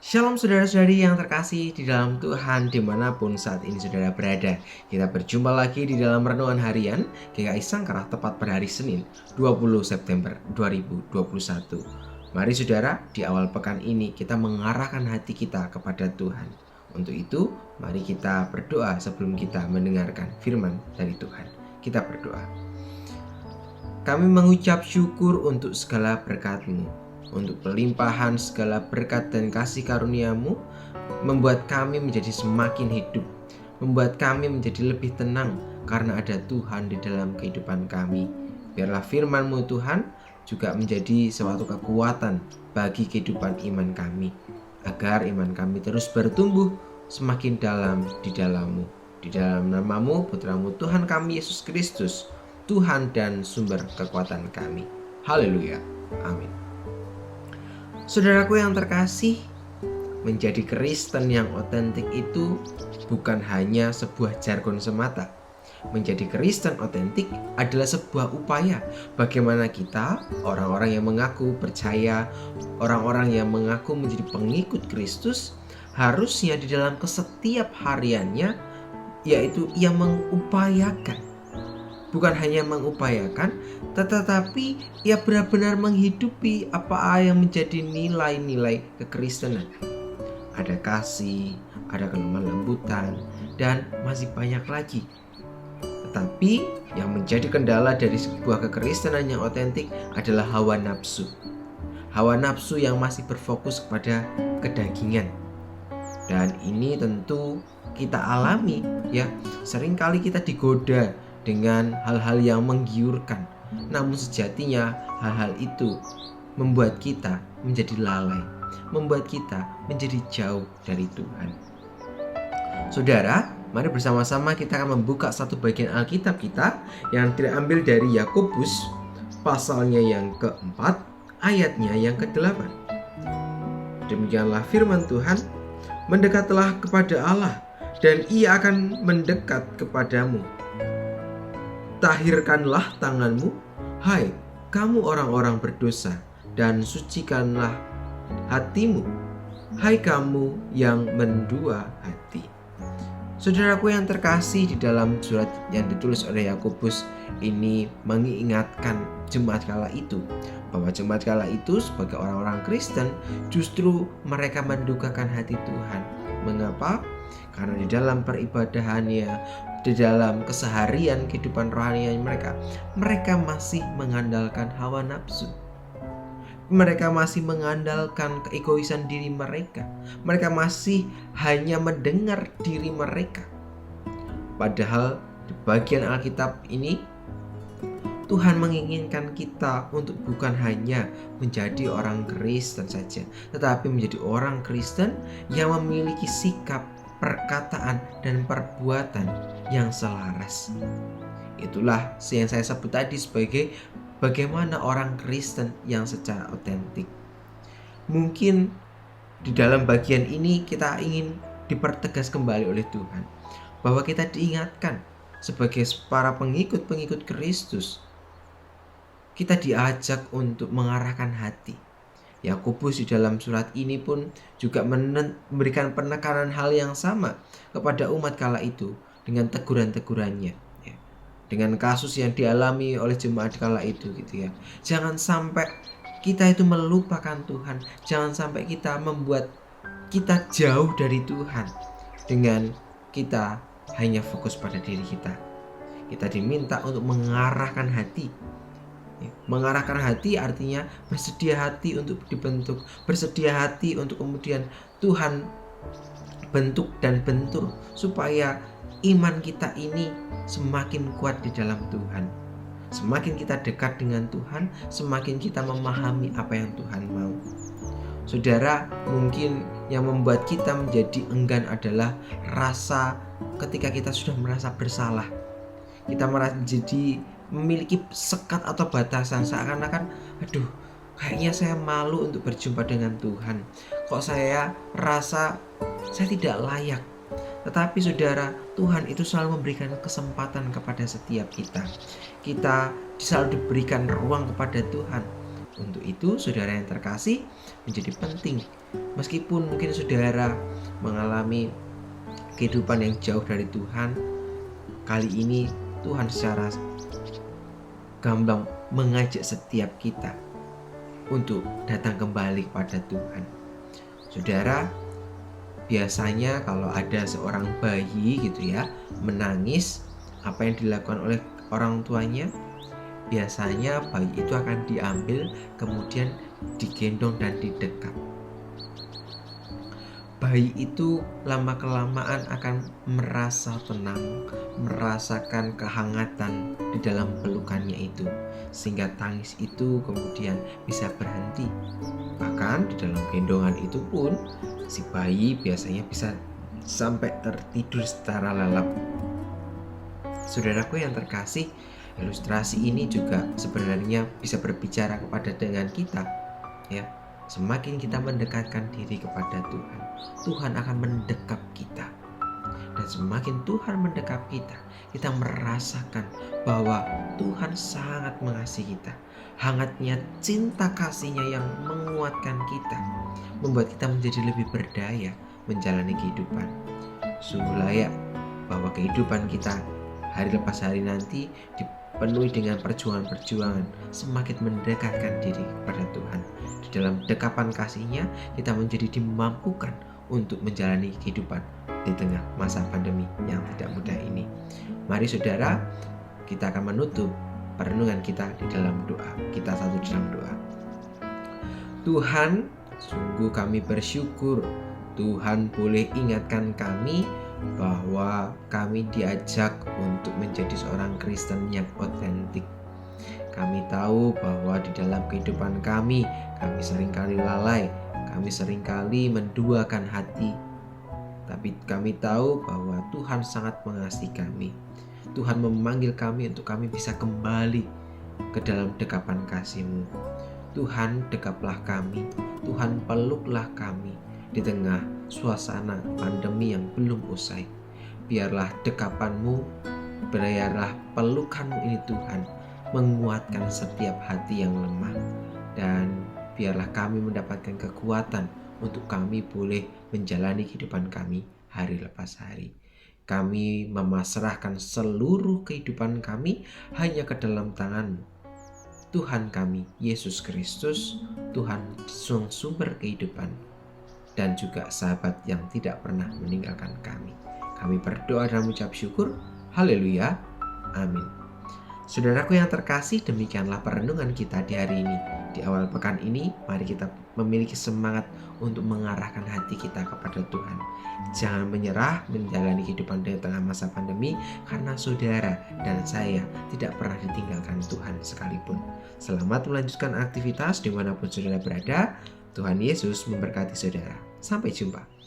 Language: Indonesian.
Shalom saudara-saudari yang terkasih di dalam Tuhan dimanapun saat ini saudara berada. Kita berjumpa lagi di dalam Renungan Harian GKI Sangkarah tepat pada hari Senin 20 September 2021. Mari saudara, di awal pekan ini kita mengarahkan hati kita kepada Tuhan. Untuk itu, mari kita berdoa sebelum kita mendengarkan firman dari Tuhan. Kita berdoa. Kami mengucap syukur untuk segala berkat-Mu, untuk pelimpahan segala berkat dan kasih karunia-Mu, membuat kami menjadi semakin hidup, membuat kami menjadi lebih tenang karena ada Tuhan di dalam kehidupan kami. Biarlah firman-Mu Tuhan juga menjadi suatu kekuatan bagi kehidupan iman kami, agar iman kami terus bertumbuh semakin dalam di dalam-Mu. Di dalam nama-Mu, Putra-Mu Tuhan kami Yesus Kristus, Tuhan dan sumber kekuatan kami. Haleluya. Amin. Saudaraku yang terkasih, menjadi Kristen yang otentik itu bukan hanya sebuah jargon semata. Menjadi Kristen otentik adalah sebuah upaya bagaimana kita, orang-orang yang mengaku percaya, orang-orang yang mengaku menjadi pengikut Kristus, harusnya di dalam kesetiap hariannya, yaitu ia mengupayakan. Bukan hanya mengupayakan, tetapi ia benar-benar menghidupi apa yang menjadi nilai-nilai kekristenan. Ada kasih, ada kelemah lembutan, dan masih banyak lagi. Tetapi yang menjadi kendala dari sebuah kekristenan yang otentik adalah hawa nafsu. Hawa nafsu yang masih berfokus kepada kedagingan. Dan ini tentu kita alami ya. Seringkali kita digoda dengan hal-hal yang menggiurkan. Namun sejatinya hal-hal itu membuat kita menjadi lalai, membuat kita menjadi jauh dari Tuhan. Saudara, mari bersama-sama kita akan membuka satu bagian Alkitab kita yang diambil dari Yakobus pasalnya yang keempat, ayatnya yang ke-8. Demikianlah firman Tuhan, mendekatlah kepada Allah dan Ia akan mendekat kepadamu. Tahirkanlah tanganmu, hai kamu orang-orang berdosa, dan sucikanlah hatimu, hai kamu yang mendua hati. Saudaraku yang terkasih, di dalam surat yang ditulis oleh Yakobus ini mengingatkan jemaat kala itu bahwa jemaat kala itu sebagai orang-orang Kristen justru mereka mendukakan hati Tuhan. Mengapa? Karena di dalam peribadahannya, di dalam keseharian kehidupan rohani mereka masih mengandalkan hawa nafsu. Mereka masih mengandalkan keegoisan diri mereka. Mereka masih hanya mendengar diri mereka. Padahal di bagian Alkitab ini Tuhan menginginkan kita untuk bukan hanya menjadi orang Kristen saja, tetapi menjadi orang Kristen yang memiliki sikap, perkataan, dan perbuatan yang selaras. Itulah yang saya sebut tadi sebagai bagaimana orang Kristen yang secara otentik. Mungkin di dalam bagian ini kita ingin dipertegas kembali oleh Tuhan bahwa kita diingatkan sebagai para pengikut-pengikut Kristus, kita diajak untuk mengarahkan hati. Yakobus di dalam surat ini pun juga memberikan penekanan hal yang sama kepada umat kala itu dengan teguran-tegurannya ya. Dengan kasus yang dialami oleh jemaat kala itu gitu ya. Jangan sampai kita itu melupakan Tuhan. Jangan sampai kita membuat kita jauh dari Tuhan dengan kita hanya fokus pada diri kita. Kita diminta untuk mengarahkan hati. Mengarahkan hati artinya bersedia hati untuk dibentuk, bersedia hati untuk kemudian Tuhan bentuk dan bentur supaya iman kita ini semakin kuat di dalam Tuhan. Semakin kita dekat dengan Tuhan, semakin kita memahami apa yang Tuhan mau. Saudara, mungkin yang membuat kita menjadi enggan adalah rasa ketika kita sudah merasa bersalah. Kita merasa jadi memiliki sekat atau batasan, seakan-akan aduh kayaknya saya malu untuk berjumpa dengan Tuhan, kok saya rasa saya tidak layak. Tetapi saudara, Tuhan itu selalu memberikan kesempatan kepada setiap kita. Kita selalu diberikan ruang kepada Tuhan Untuk itu, saudara yang terkasih, menjadi penting. Meskipun mungkin saudara mengalami kehidupan yang jauh dari Tuhan, kali ini Tuhan secara gamblang mengajak setiap kita untuk datang kembali kepada Tuhan. Saudara, biasanya kalau ada seorang bayi gitu ya, menangis, apa yang dilakukan oleh orang tuanya? Biasanya bayi itu akan diambil, kemudian digendong dan didekap. Bayi itu lama-kelamaan akan merasa tenang, merasakan kehangatan di dalam pelukannya itu, sehingga tangis itu kemudian bisa berhenti. Bahkan di dalam gendongan itu pun si bayi biasanya bisa sampai tertidur secara lelap. Saudaraku yang terkasih, ilustrasi ini juga sebenarnya bisa berbicara kepada dengan kita, ya. Semakin kita mendekatkan diri kepada Tuhan, Tuhan akan mendekap kita. Dan semakin Tuhan mendekap kita, kita merasakan bahwa Tuhan sangat mengasihi kita. Hangatnya cinta kasih-Nya yang menguatkan kita, membuat kita menjadi lebih berdaya menjalani kehidupan. Sungguh layak bahwa kehidupan kita hari lepas hari nanti dipenuhi dengan perjuangan-perjuangan, semakin mendekatkan diri kepada Tuhan. Di dalam dekapan kasih-Nya, kita menjadi dimampukan untuk menjalani kehidupan di tengah masa pandemi yang tidak mudah ini. Mari saudara, kita akan menutup perenungan kita di dalam doa. Kita satu dalam doa. Tuhan, sungguh kami bersyukur Tuhan boleh ingatkan kami bahwa kami diajak untuk menjadi seorang Kristen yang otentik. Kami tahu bahwa di dalam kehidupan kami seringkali lalai, kami seringkali menduakan hati. Tapi kami tahu bahwa Tuhan sangat mengasihi kami. Tuhan memanggil kami untuk kami bisa kembali ke dalam dekapan kasih-Mu. Tuhan, dekaplah kami, Tuhan peluklah kami di tengah suasana pandemi yang belum usai. Biarlah dekapan-Mu, biarlah pelukan-Mu ini Tuhan menguatkan setiap hati yang lemah, dan biarlah kami mendapatkan kekuatan untuk kami boleh menjalani kehidupan kami hari lepas hari. Kami memasrahkan seluruh kehidupan kami hanya ke dalam tangan-Mu, Tuhan kami Yesus Kristus, Tuhan sumber kehidupan, dan juga sahabat yang tidak pernah meninggalkan kami. Kami berdoa dan mengucap syukur. Haleluya. Amin. Saudaraku yang terkasih, demikianlah perenungan kita di hari ini. Di awal pekan ini, mari kita memiliki semangat untuk mengarahkan hati kita kepada Tuhan. Jangan menyerah menjalani kehidupan di tengah masa pandemi, karena saudara dan saya tidak pernah ditinggalkan Tuhan sekalipun. Selamat melanjutkan aktivitas dimanapun saudara berada. Tuhan Yesus memberkati saudara. Sampai jumpa.